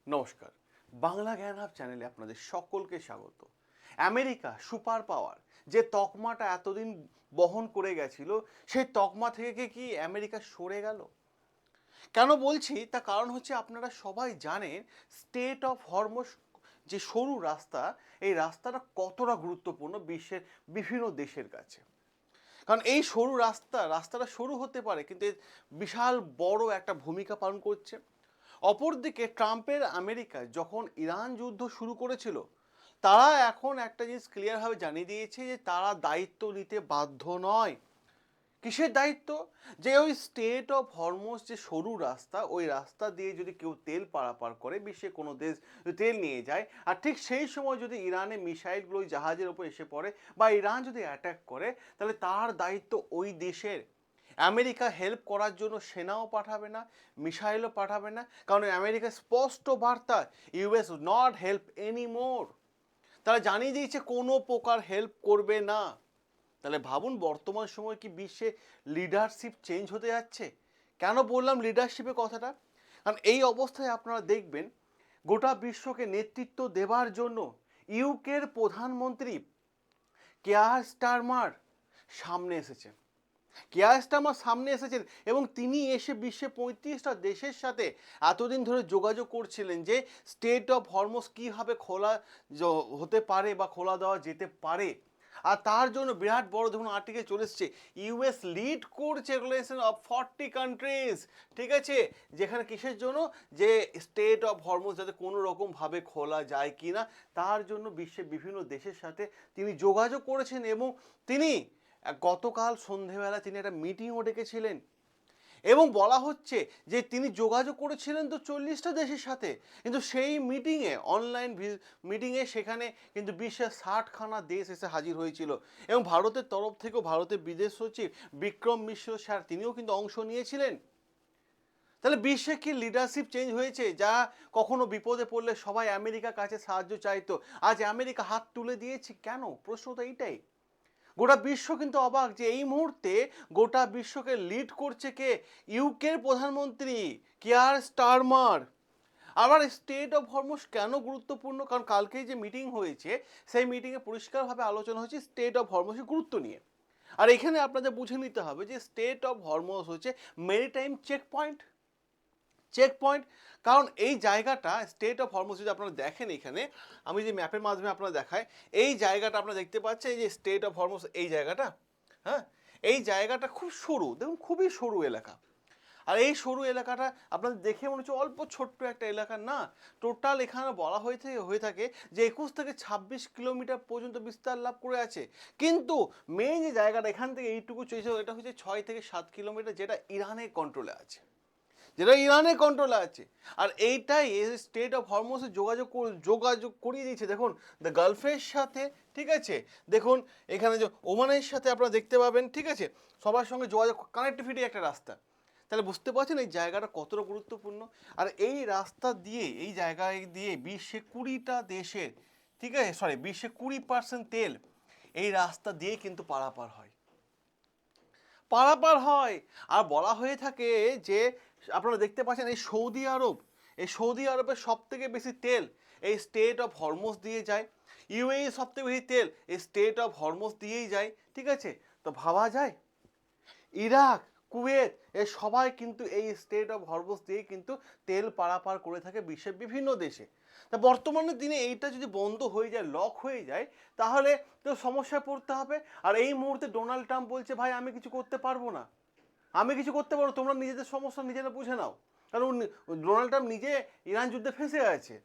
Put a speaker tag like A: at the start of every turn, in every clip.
A: নমস্কার, বাংলা জ্ঞান হাব চ্যানেলে আপনাদের সকলকে স্বাগত। আমেরিকা সুপার পাওয়ার যে তকমাটা এতদিন বহন করে গেছিল, সেই তকমা থেকে কি আমেরিকা সরে গেল? কেন বলছি তা কারণ হচ্ছে আপনারা সবাই জানেন স্টেট অফ হরমুজ যে সরু রাস্তা, এই রাস্তাটা কতটা গুরুত্বপূর্ণ বিশ্বের বিভিন্ন দেশের কাছে। কারণ এই সরু রাস্তাটা সরু হতে পারে কিন্তু এর বিশাল বড় একটা ভূমিকা পালন করছে। অপরদিকে ট্রাম্পের আমেরিকায় যখন ইরান যুদ্ধ শুরু করেছিল, তারা এখন একটা জিনিস ক্লিয়ারভাবে জানিয়ে দিয়েছে যে তারা দায়িত্ব নিতে বাধ্য নয়। কিসের দায়িত্ব? যে ওই স্টেট অফ হরমুজ যে সরু রাস্তা, ওই রাস্তা দিয়ে যদি কেউ তেল পারাপার করে, বিশ্বে কোনো দেশ তেল নিয়ে যায়, আর ঠিক সেই সময় যদি ইরানে মিসাইলগুলো ওই জাহাজের ওপর এসে পড়ে বা ইরান যদি অ্যাটাক করে, তাহলে তার দায়িত্ব ওই দেশের। আমেরিকা হেল্প করার জন্য সেনাও পাঠাবে না, মিসাইলও পাঠাবে না, কারণ আমেরিকার স্পষ্ট বার্তা, US not help any more. তারা জানিয়ে দিয়েছে কোনো প্রকার হেল্প করবে না। তাহলে ভাবুন বর্তমান সময় কি বিশ্বে লিডারশিপ চেঞ্জ হতে যাচ্ছে। কেন বললাম লিডারশিপের কথাটা? কারণ এই অবস্থায় আপনারা দেখবেন গোটা বিশ্বকে নেতৃত্ব দেবার জন্য ইউকের প্রধানমন্ত্রী কেয়ার স্টারমার সামনে এসেছেন। কেয়ার স্টারমার সামনে এসেছেন এবং তিনি এসে বিশ্বে 35টা দেশের সাথে এতদিন ধরে যোগাযোগ করছিলেন যে স্টেট অফ হরমুজ কীভাবে খোলা হতে পারে বা খোলা দেওয়া যেতে পারে। আর তার জন্য বিরাট বড় ধরুন আর্টিকেল চলে এসছে, ইউএস লিড করছে রেগুলেশন অফ 40 কান্ট্রিজ, ঠিক আছে, যেখানে কিসের জন্য, যে স্টেট অফ হরমুজ যাতে কোনো রকমভাবে খোলা যায় কি না তার জন্য বিশ্বের বিভিন্ন দেশের সাথে তিনি যোগাযোগ করেছেন। এবং তিনি গতকাল সন্ধেবেলা তিনি একটা মিটিংও ডেকেছিলেন এবং বলা হচ্ছে যে তিনি যোগাযোগ করেছিলেন তো 40টা দেশের সাথে, কিন্তু সেই মিটিংয়ে অনলাইন মিটিংয়ে সেখানে কিন্তু বিশ্বের 60খানা দেশ এসে হাজির হয়েছিল এবং ভারতের তরফ থেকেও ভারতের বিদেশ সচিব বিক্রম মিশ্র স্যার তিনিও কিন্তু অংশ নিয়েছিলেন। তাহলে বিশ্বে কি লিডারশিপ চেঞ্জ হয়েছে? যা কখনো বিপদে পড়লে সবাই আমেরিকার কাছে সাহায্য চাইতো, আজ আমেরিকা হাত তুলে দিয়েছে কেন? প্রশ্ন তো এইটাই। গোটা বিশ্ব কিন্তু অবাক যে এই মুহূর্তে গোটা বিশ্বকে লিড করছে কে? ইউকের প্রধানমন্ত্রী কিয়ার স্টারমার। আবার স্টেট অফ হরমুজ কেন গুরুত্বপূর্ণ? কারণ কালকেই যে মিটিং হয়েছে সেই মিটিংয়ে পরিষ্কারভাবে আলোচনা হয়েছে স্টেট অফ হরমুজের গুরুত্ব নিয়ে। আর এখানে আপনাদের বুঝে নিতে হবে যে স্টেট অফ হরমুজ হচ্ছে মেরিটাইম চেক পয়েন্ট। কারণ এই জায়গাটা স্টেট অফ হরমুজ যদি আপনারা দেখেন, এখানে আমি যে ম্যাপের মাধ্যমে আপনারা দেখায়, এই জায়গাটা আপনারা দেখতে পাচ্ছেন, এই যে স্টেট অফ হরমুজ এই জায়গাটা, হ্যাঁ, এই জায়গাটা খুব সরু, দেখুন খুবই সরু এলাকা। আর এই সরু এলাকাটা আপনাদের দেখে মনে হচ্ছে অল্প ছোট্ট একটা এলাকা, না, টোটাল এখানে বলা হয়ে থাকে যে 21 থেকে 26 কিলোমিটার পর্যন্ত বিস্তার লাভ করে আছে। কিন্তু মেইন যে জায়গাটা এখান থেকে এইটুকু চলেছে, এটা হচ্ছে 6 থেকে 7 কিলোমিটার, যেটা ইরানের কন্ট্রোলে আছে। আর এইটাই স্টেট অফ হরমুজে যোগাযোগ করিয়ে দিয়েছে, দেখুন দ্য গালফের সাথে, ঠিক আছে, দেখুন এখানে যে ওমানের সাথে আপনারা দেখতে পাবেন, ঠিক আছে, সবার সঙ্গে যোগাযোগ কানেক্টিভিটি একটা রাস্তা। তাহলে বুঝতে পারছেন এই জায়গাটা কতটা গুরুত্বপূর্ণ। আর এই রাস্তা দিয়ে, এই জায়গায় দিয়ে বিশ্বে 20টা দেশের, ঠিক আছে, বিশ্বে 20% তেল এই রাস্তা দিয়ে কিন্তু পারাপার হয়। আর বলা হয়ে থাকে যে আপনারা দেখতে পাচ্ছেন এই সৌদি আরবের সব থেকে বেশি তেল এই স্টেট অফ হরমুজ দিয়ে যায়। ইউএই সব থেকে বেশি তেল এই স্টেট অফ হরমুজ দিয়েই যায়, ঠিক আছে। তো ভাবা যায় ইরাক, কুয়েত, এ সবাই কিন্তু এই স্টেট অফ হরমুজ দিয়ে কিন্তু তেল পারাপার করে থাকে বিশ্বের বিভিন্ন দেশে। তা বর্তমানের দিনে এইটা যদি বন্ধ হয়ে যায়, লক হয়ে যায়, তাহলে তো সমস্যায় পড়তে হবে। আর এই মুহূর্তে ডোনাল্ড ট্রাম্প বলছে, ভাই আমি কিছু করতে পারবো না, তোমরা নিজেদের সমস্যা নিজেরা বুঝে নাও। কারণ ডোনাল্ড ট্রাম্প নিজে ইরান যুদ্ধে ফেঁসে আছে।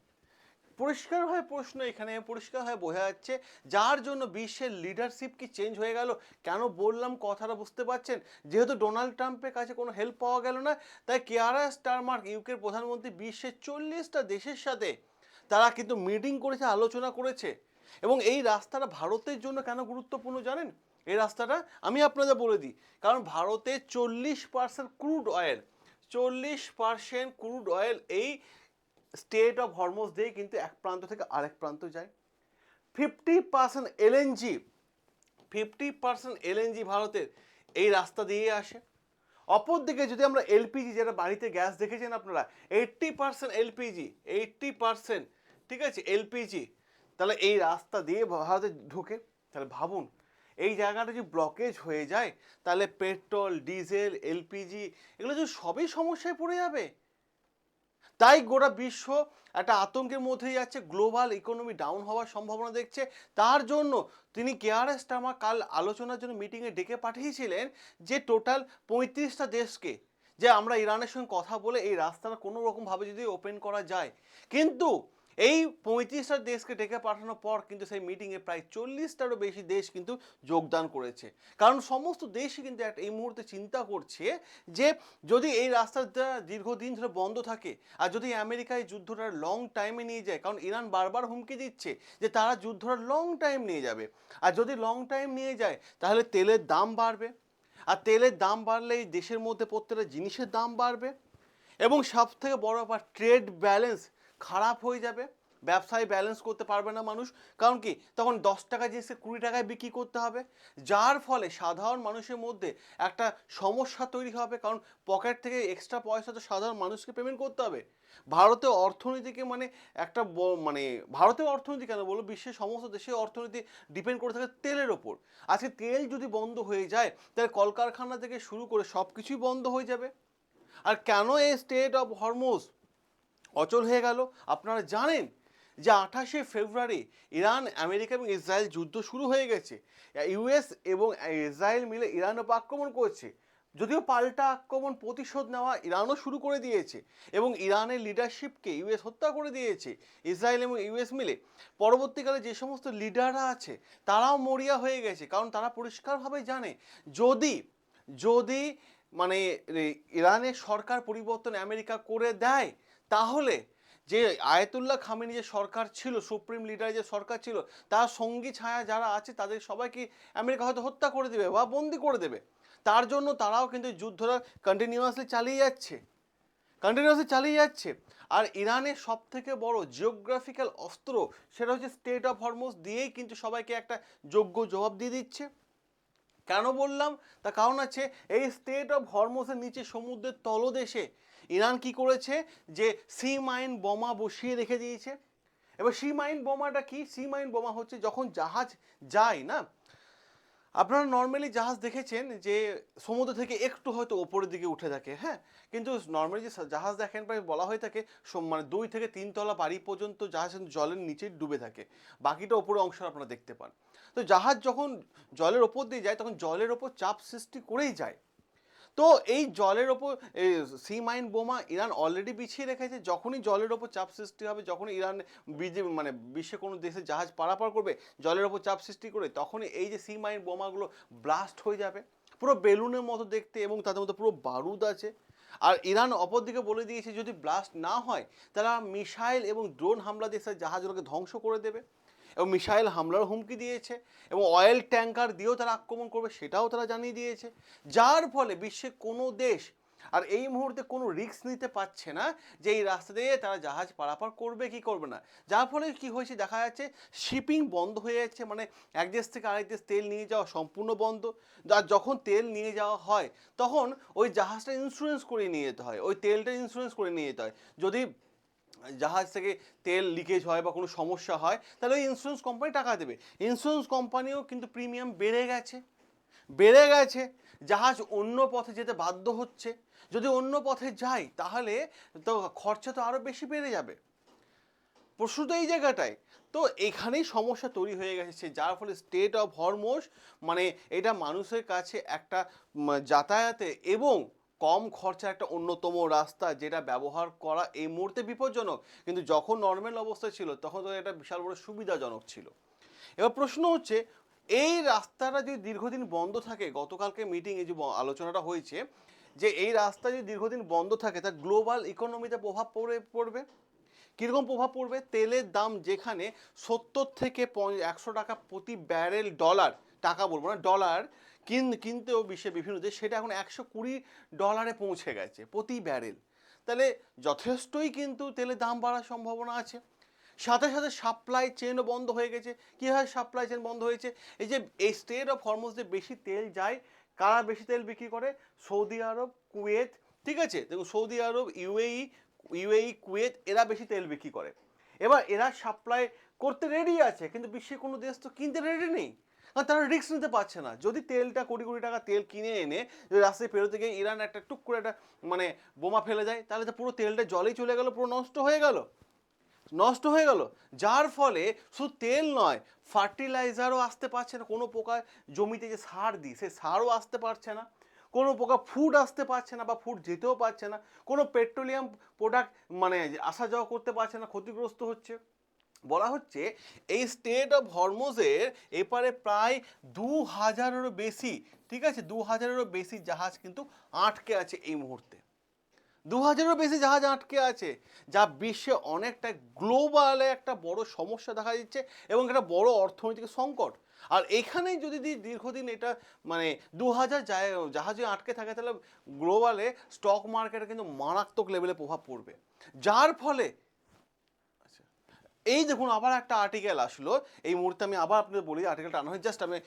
A: পরিষ্কারভাবে প্রশ্ন এখানে পরিষ্কারভাবে বোঝা যাচ্ছে যার জন্য বিশ্বের লিডারশিপ কি চেঞ্জ হয়ে গেল। কেন বললাম কথাটা বুঝতে পারছেন? যেহেতু ডোনাল্ড ট্রাম্পের কাছে কোনো হেল্প পাওয়া গেল না, তাই কিয়ারা স্টারমার ইউকের প্রধানমন্ত্রী বিশ্বের 40টা দেশের সাথে তারা কিন্তু মিটিং করেছে, আলোচনা করেছে। এবং এই রাস্তাটা ভারতের জন্য কেন গুরুত্বপূর্ণ জানেন? এই রাস্তাটা আমি আপনাদের বলে দিই, কারণ ভারতে 40% ক্রুড অয়েল এই স্টেট অফ হরমুজ দিয়ে কিন্তু এক প্রান্ত থেকে আরেক প্রান্ত যায়। 50% এলএনজি ভারতের এই রাস্তা দিয়ে আসে। অপরদিকে যদি আমরা এলপিজি, যেটা বাড়িতে গ্যাস দেখেছেন আপনারা, 80% এলপিজি, 80%, ঠিক আছে, এলপিজি, তাহলে এই রাস্তা দিয়ে ভারতে ঢোকে। তাহলে ভাবুন এই জায়গাটা যদি ব্লকেজ হয়ে যায়, তাহলে পেট্রোল, ডিজেল, এলপিজি এগুলো যদি সবই সমস্যায় পড়ে যাবে। তাই গোটা বিশ্ব একটা আতঙ্কের মধ্যেই যাচ্ছে, গ্লোবাল ইকোনমি ডাউন হওয়ার সম্ভাবনা দেখছে। তার জন্য তিনি কেয়ার স্টারমার কাল আলোচনার জন্য মিটিংয়ে ডেকে পাঠিয়েছিলেন যে টোটাল 35টা দেশকে, যে আমরা ইরানের সঙ্গে কথা বলে এই রাস্তাটা কোনো রকমভাবে যদি ওপেন করা যায়। কিন্তু এই 35টা দেশকে ডেকে পাঠানোর পর কিন্তু সেই মিটিংয়ে প্রায় 40টারও বেশি দেশ কিন্তু যোগদান করেছে। কারণ সমস্ত দেশই কিন্তু এই মুহূর্তে চিন্তা করছে যে যদি এই রাস্তাটা দীর্ঘদিন ধরে বন্ধ থাকে, আর যদি আমেরিকা এই যুদ্ধটা লং টাইমে নিয়ে যায়, কারণ ইরান বারবার হুমকি দিচ্ছে যে তারা যুদ্ধটা লং টাইম নিয়ে যাবে, আর যদি লং টাইম নিয়ে যায় তাহলে তেলের দাম বাড়বে, আর তেলের দাম বাড়লে এই দেশের মধ্যে প্রত্যেকটা জিনিসের দাম বাড়বে, এবং সব থেকে বড় ব্যাপার ট্রেড ব্যালেন্স খারাপ হয়ে যাবে, ব্যবসায় ব্যালেন্স করতে পারবে না মানুষ। কারণ কি তখন 10 টাকা জিনিসকে 20 টাকায় বিক্রি করতে হবে, যার ফলে সাধারণ মানুষের মধ্যে একটা সমস্যা তৈরি হবে, কারণ পকেট থেকে এক্সট্রা পয়সা তো সাধারণ মানুষকে পেমেন্ট করতে হবে। ভারতের অর্থনীতিকে মানে একটা মানে ভারতের অর্থনীতি কেন বলো, বিশ্বের সমস্ত দেশের অর্থনীতি ডিপেন্ড করে থাকে তেলের ওপর। আজকে তেল যদি বন্ধ হয়ে যায় তাহলে কলকারখানা থেকে শুরু করে সব কিছুই বন্ধ হয়ে যাবে। আর কেন এই স্টেট অফ হরমুজ অচল হয়ে গেল? আপনারা জানেন যে 28শে ফেব্রুয়ারি ইরান, আমেরিকা এবং ইসরায়েল যুদ্ধ শুরু হয়ে গেছে। ইউএস এবং ইসরায়েল মিলে ইরানের উপর আক্রমণ করছে। যদিও পাল্টা আক্রমণ প্রতিশোধ নেওয়া ইরানও শুরু করে দিয়েছে, এবং ইরানের লিডারশিপকে ইউএস হত্যা করে দিয়েছে, ইসরায়েল এবং ইউএস মিলে। পরবর্তীকালে যে সমস্ত লিডাররা আছে তারাও মরিয়া হয়ে গেছে, কারণ তারা পরিষ্কারভাবে জানে যদি যদি মানে ইরানের সরকার পরিবর্তন আমেরিকা করে দেয়, তাহলে যে আয়াতুল্লাহ খামেনি যে সরকার ছিল, সুপ্রিম লিডার যে সরকার ছিল, তার সঙ্গী ছায়া যারা আছে তাদের সবাইকে আমেরিকা হয়তো হত্যা করে দেবে বা বন্দি করে দেবে। তার জন্য তারাও কিন্তু যুদ্ধটা কন্টিনিউয়াসলি চালিয়ে যাচ্ছে। আর ইরানের সব থেকে বড় জিওগ্রাফিক্যাল অস্ত্র সেটা হচ্ছে স্টেট অফ হরমুজ দিয়েই কিন্তু সবাইকে একটা যোগ্য জবাব দিয়ে দিচ্ছে। কেন বললাম? তার কারণ আছে, এই স্টেট অফ হরমুজের নিচে সমুদ্রের তলদেশে ইরান কি করেছে, যে সি মাইন বোমা বসিয়ে রেখে দিয়েছে। এবার সি মাইন বোমাটা কি? সি মাইন বোমা হচ্ছে যখন জাহাজ যায় না, আপনারা নর্মালি জাহাজ দেখেছেন যে সমুদ্র থেকে একটু হয়তো ওপরের দিকে উঠে থাকে, হ্যাঁ, কিন্তু নর্মালি যে জাহাজ দেখেন প্রায় বলা হয়ে থাকে মানে 2 থেকে 3 তলা বাড়ি পর্যন্ত জাহাজ জলের নিচে ডুবে থাকে, বাকিটা ওপরের অংশ আপনারা দেখতে পান। তো জাহাজ যখন জলের ওপর দিয়ে যায় তখন জলের ওপর চাপ সৃষ্টি করেই যায়। তো এই জলের ওপর সি মাইন বোমা ইরান অলরেডি বিছিয়ে রেখেছে। যখনই জলের ওপর চাপ সৃষ্টি হবে, যখনই ইরান মানে বিশ্বে কোনো দেশে জাহাজ পারাপার করবে জলের ওপর চাপ সৃষ্টি করে, তখনই এই যে সি মাইন বোমাগুলো ব্লাস্ট হয়ে যাবে, পুরো বেলুনের মতো দেখতে, এবং তাদের মধ্যে পুরো বারুদ আছে। আর ইরান অপরদিকে বলে দিয়েছে যদি ব্লাস্ট না হয় তারা মিসাইল এবং ড্রোন হামলা দিয়ে জাহাজগুলোকে ধ্বংস করে দেবে, এবং মিসাইল হামলার হুমকি দিয়েছে, এবং অয়েল ট্যাঙ্কার দিয়েও তারা আক্রমণ করবে সেটাও তারা জানিয়ে দিয়েছে। যার ফলে বিশ্বের কোনো দেশ আর এই মুহূর্তে কোনো রিস্ক নিতে পারছে না যে এই রাস্তা দিয়ে তারা জাহাজ পারাপার করবে কি করবে না। যার ফলে কি হয়েছে দেখা যাচ্ছে, শিপিং বন্ধ হয়ে যাচ্ছে, মানে এক দেশ থেকে আরেক দেশ তেল নিয়ে যাওয়া সম্পূর্ণ বন্ধ। আর যখন তেল নিয়ে যাওয়া হয় তখন ওই জাহাজটা ইন্স্যুরেন্স করে নিয়ে যেতে হয়, ওই তেলটা ইন্স্যুরেন্স করে নিয়ে যেতে হয়। যদি জাহাজ থেকে তেল লিকেজ হয় বা কোনো সমস্যা হয় তাহলে ওই ইন্স্যুরেন্স কোম্পানি টাকা দেবে। ইন্স্যুরেন্স কোম্পানিও কিন্তু প্রিমিয়াম বেড়ে গেছে, জাহাজ অন্য পথে যেতে বাধ্য হচ্ছে। যদি অন্য পথে যায় তাহলে তো খরচা তো আরও বেশি বেড়ে যাবে। প্রশ্ন তো এই জায়গাটায়। তো এখানেই সমস্যা তৈরি হয়ে গেছে, যার ফলে স্টেট অফ হরমুজ মানে এটা মানুষের কাছে একটা যাতায়াতে এবং কম খরচার একটা অন্যতম রাস্তা, যেটা ব্যবহার করা এই মুহূর্তে বিপজ্জনক, কিন্তু যখন নর্মাল অবস্থায় ছিল তখন তো এটা বিশাল বড় সুবিধাজনক ছিল। এবার প্রশ্ন হচ্ছে, এই রাস্তাটা যদি দীর্ঘদিন বন্ধ থাকে, গতকালকে মিটিংয়ে যে আলোচনাটা হয়েছে যে এই রাস্তা যদি দীর্ঘদিন বন্ধ থাকে তা গ্লোবাল ইকোনমিতে প্রভাব পড়বে। কীরকম প্রভাব পড়বে? তেলের দাম যেখানে 70 থেকে 100 টাকা প্রতি ব্যারেল, টাকা বলবো না, ডলার কিনতেও বিশ্বের বিভিন্ন দেশ, সেটা এখন $120 পৌঁছে গেছে প্রতি ব্যারেল। তাহলে যথেষ্টই কিন্তু তেলের দাম বাড়ার সম্ভাবনা আছে। সাথে সাথে সাপ্লাই চেনও বন্ধ হয়ে গেছে। কীভাবে সাপ্লাই চেন বন্ধ হয়েছে? এই যে এই স্টেট অফ হরমুজে বেশি তেল যায় কারা বেশি তেল বিক্রি করে? সৌদি আরব, কুয়েত, ঠিক আছে? দেখুন সৌদি আরব, ইউএই, কুয়েত এরা বেশি তেল বিক্রি করে। এবার এরা সাপ্লাই করতে রেডি আছে, কিন্তু বিশ্বের কোনো দেশ তো কিনতে রেডি নেই, কারণ তারা রিস্ক নিতে পারছে না। যদি তেলটা কোটি কোটি টাকা তেল কিনে এনে যদি রাস্তায় পেরোতে গিয়ে ইরান একটা টুক করে একটা মানে বোমা ফেলে যায়, তাহলে তো পুরো তেলটা জলেই চলে গেল, পুরো নষ্ট হয়ে গেল, নষ্ট হয়ে গেল। যার ফলে শুধু তেল নয়, ফার্টিলাইজারও আসতে পারছে না, কোনো প্রকার জমিতে যে সার দিই সে সারও আসতে পারছে না, কোনো প্রকার ফুড আসতে পারছে না বা ফুড যেতেও পারছে না, কোনো পেট্রোলিয়াম প্রোডাক্ট মানে আসা যাওয়া করতে পারছে না, ক্ষতিগ্রস্ত হচ্ছে। বলা হচ্ছে এই স্টেট অফ হরমুজের এপারে প্রায় 2000-এরও বেশি, ঠিক আছে, 2000-এরও বেশি জাহাজ কিন্তু আটকে আছে এই মুহূর্তে। 2000-এরও বেশি জাহাজ আটকে আছে, যা বিশ্বে অনেকটা গ্লোবালে একটা বড় সমস্যা দেখা দিচ্ছে এবং একটা বড় অর্থনৈতিক সংকট। আর এখানেই যদি দীর্ঘদিন এটা মানে 2000 জাহাজে আটকে থাকে, তাহলে গ্লোবালে স্টক মার্কেটে কিন্তু মারাত্মক লেভেলে প্রভাব পড়বে। যার ফলে এই দেখুন আবার একটা আর্টিকেল আসলো এই মুহূর্তে, আমি আবার আপনাদের বলি, আর্টিকেলটা আনা হয় জাস্ট আমি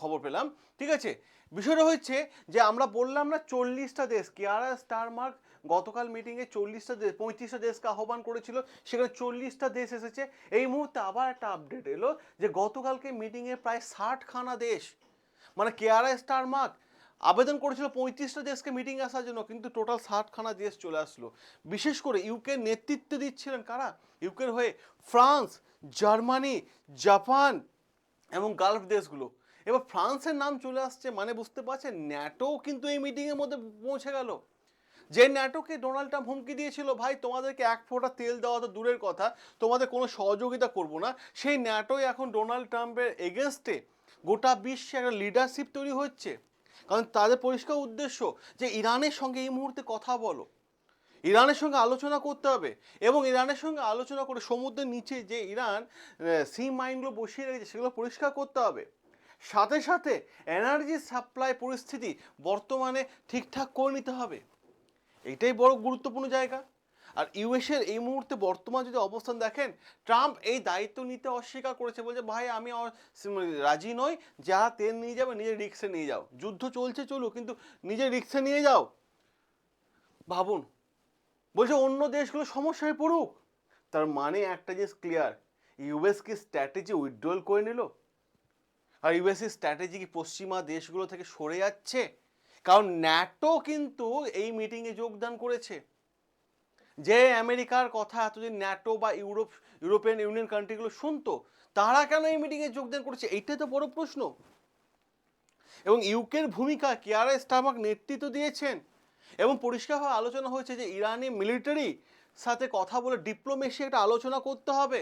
A: খবর পেলাম, ঠিক আছে? বিষয়টা হচ্ছে যে আমরা বললাম না 40টা দেশ, কিয়ারা স্টারমার্ক গতকাল মিটিংয়ে 40টা দেশ 35টা দেশকে আহ্বান করেছিল, সেখানে 40টা দেশ এসেছে। এই মুহূর্তে আবার একটা আপডেট এলো যে গতকালকে মিটিংয়ে প্রায় 60খানা দেশ, মানে কেয়ারা স্টারমার্ক আবেদন করেছিল 35টা দেশকে মিটিং আসার জন্য, কিন্তু টোটাল 60খানা দেশ চলে আসলো। বিশেষ করে ইউকে নেতৃত্ব দিচ্ছিলেন কারা? ইউকের হয়ে ফ্রান্স, জার্মানি, জাপান এবং গালফ দেশগুলো। এবার ফ্রান্সের নাম চলে আসছে, মানে বুঝতে পারছেন ন্যাটো কিন্তু এই মিটিংয়ের মধ্যে পৌঁছে গেল। যে ন্যাটোকে ডোনাল্ড ট্রাম্প হুমকি দিয়েছিল, ভাই তোমাদেরকে এক ফোঁটা তেল দেওয়া তো দূরের কথা, তোমাদের কোনো সহযোগিতা করব না, সেই ন্যাটোই এখন ডোনাল্ড ট্রাম্পের এগেনস্টে গোটা বিশ্বে একটা লিডারশিপ তৈরি হচ্ছে। কারণ তাদের পরিষ্কার উদ্দেশ্য যে ইরানের সঙ্গে এই মুহূর্তে কথা বলো, ইরানের সঙ্গে আলোচনা করতে হবে, এবং ইরানের সঙ্গে আলোচনা করে সমুদ্রের নিচে যে ইরান সি মাইনগুলো বসিয়ে রেখেছে সেগুলো পরিষ্কার করতে হবে। সাথে সাথে এনার্জি সাপ্লাই পরিস্থিতি বর্তমানে ঠিকঠাক করে নিতে হবে। এইটাই বড় গুরুত্বপূর্ণ জায়গা। আর ইউএসের এই মুহূর্তে বর্তমান যদি অবস্থান দেখেন, ট্রাম্প এই দায়িত্ব নিতে অস্বীকার করেছে, বলছে ভাই আমি রাজি নই, যা তেল নিয়ে যাবে নিজের রিক্সে নিয়ে যাও, যুদ্ধ চলছে চলুক কিন্তু নিজের রিক্সে নিয়ে যাও। ভাবুন, বলছে অন্য দেশগুলো সমস্যায় পড়ুক। তার মানে একটা জিনিস ক্লিয়ার, ইউএস কি স্ট্র্যাটেজি উইথড্রল করে নিল? আর ইউএসের স্ট্র্যাটেজি কি পশ্চিমা দেশগুলো থেকে সরে যাচ্ছে? কারণ ন্যাটো কিন্তু এই মিটিংয়ে যোগদান করেছে। যে আমেরিকার কথা এতদিন ন্যাটো বা ইউরোপিয়ান ইউনিয়ন কান্ট্রিগুলো শুনতো, তারা কেন এই মিটিংয়ে যোগদান করেছে? এইটাই তো বড় প্রশ্ন। এবং ইউকের ভূমিকা কিয়ারা স্টারমার্ক নেতৃত্ব দিয়েছেন, এবং পরিষ্কারভাবে আলোচনা হয়েছে যে ইরানি মিলিটারি সাথে কথা বলে ডিপ্লোমেসি একটা আলোচনা করতে হবে।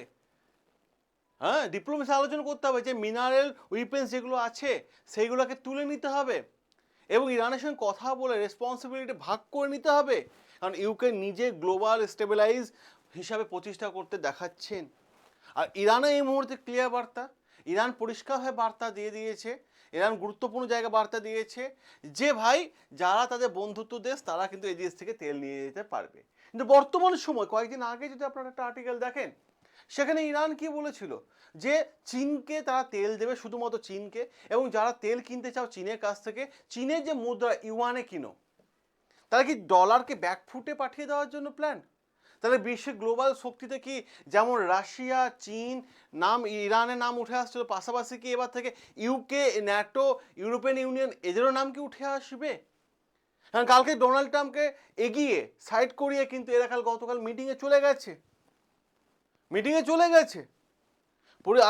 A: হ্যাঁ, ডিপ্লোমেসি আলোচনা করতে হবে, যে মিনারেল উইপেন্স যেগুলো আছে সেইগুলোকে তুলে নিতে হবে এবং ইরানের সঙ্গে কথা বলে রেসপন্সিবিলিটি ভাগ করে নিতে হবে। কারণ ইউকে নিজে গ্লোবাল স্টেবিলাইজ হিসাবে প্রতিষ্ঠা করতে দেখাচ্ছেন। আর ইরানে এই মুহূর্তে ক্লিয়ার বার্তা, ইরান পরিষ্কারভাবে বার্তা দিয়ে দিয়েছে, ইরান গুরুত্বপূর্ণ জায়গা বার্তা দিয়েছে যে ভাই যারা তাদের বন্ধুত্ব দেশ তারা কিন্তু এই দেশ থেকে তেল নিয়ে যেতে পারবে। কিন্তু বর্তমান সময় কয়েকদিন আগে যদি আপনারা একটা আর্টিকেল দেখেন, সেখানে ইরান কি বলেছিল যে চীনকে তারা তেল দেবে, শুধুমাত্র চীনকে, এবং যারা তেল কিনতে চাও চীনের কাছ থেকে, চীনের যে মুদ্রা ইউয়ানে কিনো। তারা কি ডলারকে ব্যাকফুটে পাঠিয়ে দেওয়ার জন্য প্ল্যান? তাহলে বিশ্বের গ্লোবাল শক্তিতে কি যেমন রাশিয়া, চীন নাম, ইরানের নাম উঠে আসছিল, পাশাপাশি কি এবার থেকে ইউকে, ন্যাটো, ইউরোপিয়ান ইউনিয়ন এদেরও নাম কি উঠে আসবে? কারণ কালকে ডোনাল্ড ট্রাম্পকে এগিয়ে সাইড করিয়ে কিন্তু এরা গতকাল মিটিংয়ে চলে গেছে, মিটিংয়ে চলে গেছে।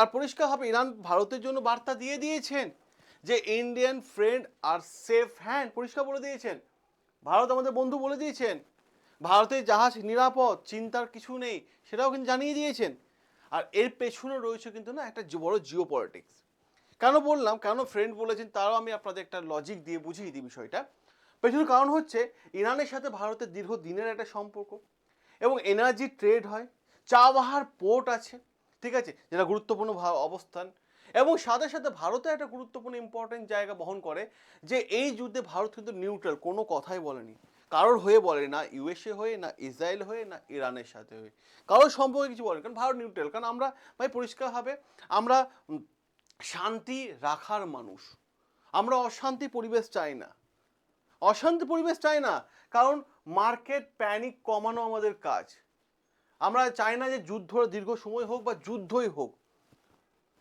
A: আর পরিষ্কারভাবে ইরান ভারতের জন্য বার্তা দিয়ে দিয়েছেন যে ইন্ডিয়ান ফ্রেন্ড আর সেফ হ্যান্ড, পরিষ্কার বলে দিয়েছেন, ভারত আমাদের বন্ধু বলে দিয়েছেন, ভারতের জাহাজ নিরাপদ, চিন্তার কিছু নেই, সেটাও কিন্তু জানিয়ে দিয়েছেন। আর এর পেছনে রয়েছে কিন্তু না একটা বড় জিও পলিটিক্স। কেন বললাম, কেন ফ্রেন্ড বলেছেন, তারও আমি আপনাদের একটা লজিক দিয়ে বুঝিয়ে দিই বিষয়টা। পেছনের কারণ হচ্ছে ইরানের সাথে ভারতের দীর্ঘদিনের একটা সম্পর্ক, এবং এনার্জি ট্রেড হয়, চা বাহার পোর্ট আছে, ঠিক আছে, যেটা গুরুত্বপূর্ণ অবস্থান, এবং সাথে সাথে ভারতে একটা গুরুত্বপূর্ণ ইম্পর্টেন্ট জায়গা বহন করে, যে এই যুদ্ধে ভারত কিন্তু নিউট্রাল, কোনো কথাই বলেনি, কারোর হয়ে বলে না, ইউএসএ হয়ে না, ইসরায়েল হয়ে না, ইরানের সাথে হয়ে, কারোর সম্পর্কে কিছু বলেন, কারণ ভারত নিউট্রাল। কারণ আমরা ভাই পরিষ্কারভাবে আমরা শান্তি রাখার মানুষ, আমরা অশান্তি পরিবেশ চাই না, অশান্তি পরিবেশ চাই না, কারণ মার্কেট প্যানিক কমানো আমাদের কাজ। আমরা চাই না যে যুদ্ধ দীর্ঘ সময় হোক বা যুদ্ধই হোক,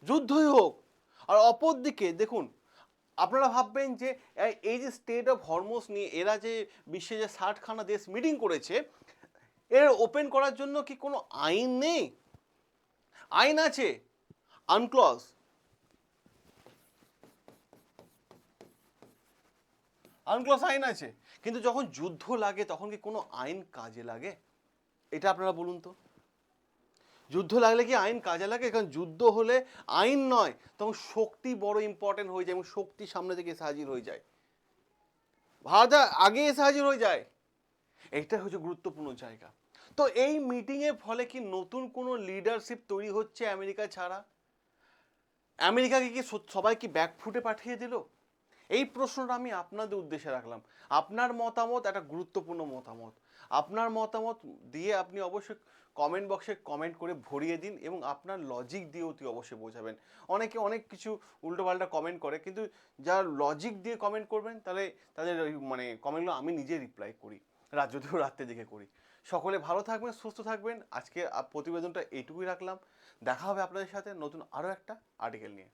A: যুদ্ধই হোক। আর অপরদিকে দেখুন, আপনারা ভাববেন যে এই যে স্টেট অফ হরমোজ নিয়ে এরা যে বিশ্বে যে 60খানা দেশ মিটিং করেছে, এর ওপেন করার জন্য কি কোনো আইন নেই? আইন আছে, আনক্লজ। আনক্লজ আইন আছে, কিন্তু যখন যুদ্ধ লাগে তখন কি কোনো আইন কাজে লাগে? এটা আপনারা বলুন তো। যুদ্ধ লাগলে কি আইন কাজে লাগে? কারণ যুদ্ধ হলে আইন নয়, তখন শক্তি বড় ইম্পর্টেন্ট হয়ে যায় এবং শক্তি সামনে থেকে এসে হাজির হয়ে যায়, ভারত আগে এসে হাজির হয়ে যায়। এইটা হচ্ছে গুরুত্বপূর্ণ জায়গা। তো এই মিটিংয়ের ফলে কি নতুন কোনো লিডারশিপ তৈরি হচ্ছে আমেরিকা ছাড়া? আমেরিকাকে কি সবাই কি ব্যাকফুটে পাঠিয়ে দিল? এই প্রশ্নটা আমি আপনাদের উদ্দেশ্যে রাখলাম। আপনার মতামত একটা গুরুত্বপূর্ণ মতামত। আপনার মতামত দিয়ে আপনি অবশ্যই কমেন্ট বক্সে কমেন্ট করে ভরিয়ে দিন এবং আপনার লজিক দিয়ে অতি অবশ্যই বোঝাবেন। অনেকে অনেক কিছু উল্টোপাল্টা কমেন্ট করে, কিন্তু যারা লজিক দিয়ে কমেন্ট করবেন তাহলে তাদের ওই মানে কমেন্টগুলো আমি নিজে রিপ্লাই করি, যদিও রাত্রে দিকে করি। সকলে ভালো থাকবেন, সুস্থ থাকবেন। আজকে প্রতিবেদনটা এইটুকুই রাখলাম। দেখা হবে আপনাদের সাথে নতুন আরও একটা আর্টিকেল নিয়ে।